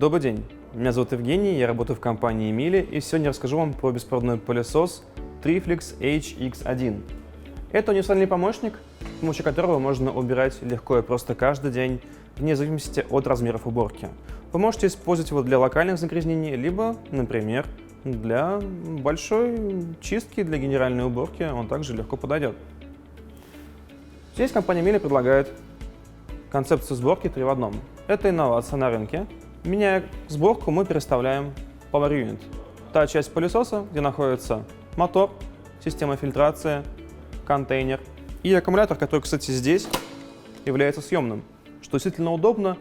Добрый день, меня зовут Евгений, я работаю в компании Miele, и сегодня я расскажу вам про беспроводной пылесос Triflex HX1. Это универсальный помощник, с помощью которого можно убирать легко и просто каждый день, вне зависимости от размеров уборки. Вы можете использовать его для локальных загрязнений, либо, например, для большой чистки, для генеральной уборки он также легко подойдет. Здесь компания Miele предлагает концепцию сборки 3 в 1. Это инновация на рынке. Меняя сборку, мы переставляем Power Unit. Та часть пылесоса, где находится мотор, система фильтрации, контейнер и аккумулятор, который, кстати, здесь является съемным, что действительно удобно.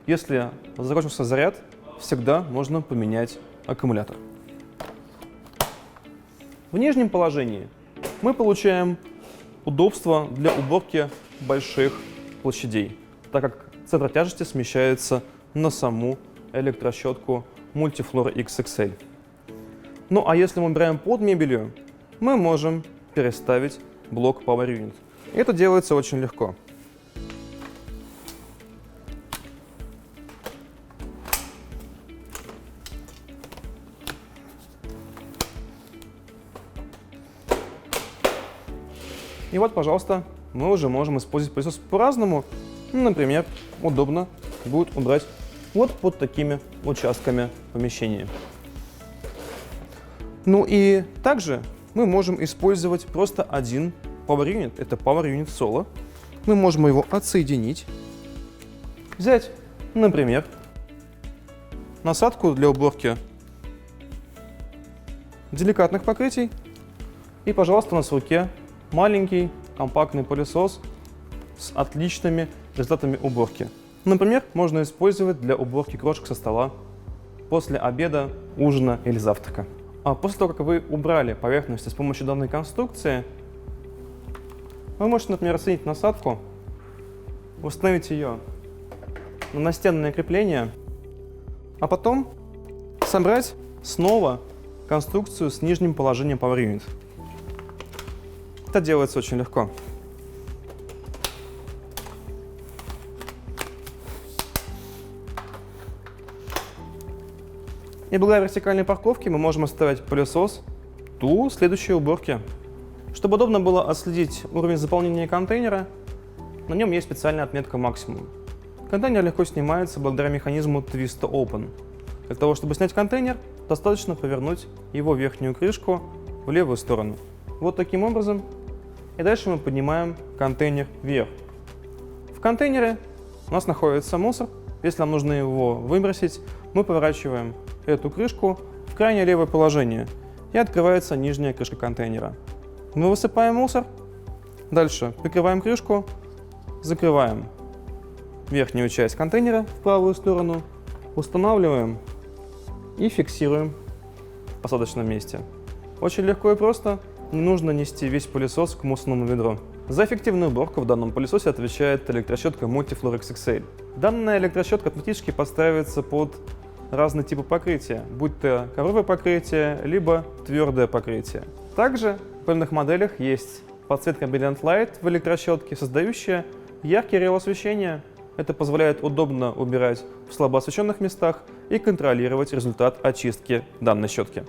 Если закончился заряд, всегда можно поменять аккумулятор. В нижнем положении мы получаем удобство для уборки больших площадей, так как центр тяжести смещается на саму электрощетку Multiflora XXL. Ну а если мы убираем под мебелью, мы можем переставить блок Power Unit. Это делается очень легко. И вот, пожалуйста, мы уже можем использовать пылесос по-разному. Например, удобно будет убрать вот под такими участками помещения. Ну и также мы можем использовать просто один Power Unit. Это Power Unit Solo. Мы можем его отсоединить. Взять, например, насадку для уборки деликатных покрытий. И, пожалуйста, у нас в руке маленький компактный пылесос с отличными результатами уборки. Например, можно использовать для уборки крошек со стола после обеда, ужина или завтрака. А после того, как вы убрали поверхности с помощью данной конструкции, вы можете, например, отсоединить насадку, установить ее на настенное крепление, а потом собрать снова конструкцию с нижним положением Power Unit. Это делается очень легко. И благодаря вертикальной парковке мы можем оставить пылесос до следующей уборки. Чтобы удобно было отследить уровень заполнения контейнера, на нем есть специальная отметка максимум. Контейнер легко снимается благодаря механизму Twist to Open. Для того, чтобы снять контейнер, достаточно повернуть его верхнюю крышку в левую сторону. Вот таким образом. И дальше мы поднимаем контейнер вверх. В контейнере у нас находится мусор. Если нам нужно его выбросить, мы поворачиваем эту крышку в крайнее левое положение, и открывается нижняя крышка контейнера. Мы высыпаем мусор, дальше прикрываем крышку, закрываем верхнюю часть контейнера в правую сторону, устанавливаем и фиксируем в посадочном месте. Очень легко и просто, не нужно нести весь пылесос к мусорному ведру. За эффективную уборку в данном пылесосе отвечает электрощетка Multiflora XXL. Данная электрощетка автоматически подстраивается под разные типы покрытия, будь то ковровое покрытие, либо твердое покрытие. Также в пыльных моделях есть подсветка Ambient Light в электрощетке, создающая яркий реал освещения. Это позволяет удобно убирать в слабо освещенных местах и контролировать результат очистки данной щетки.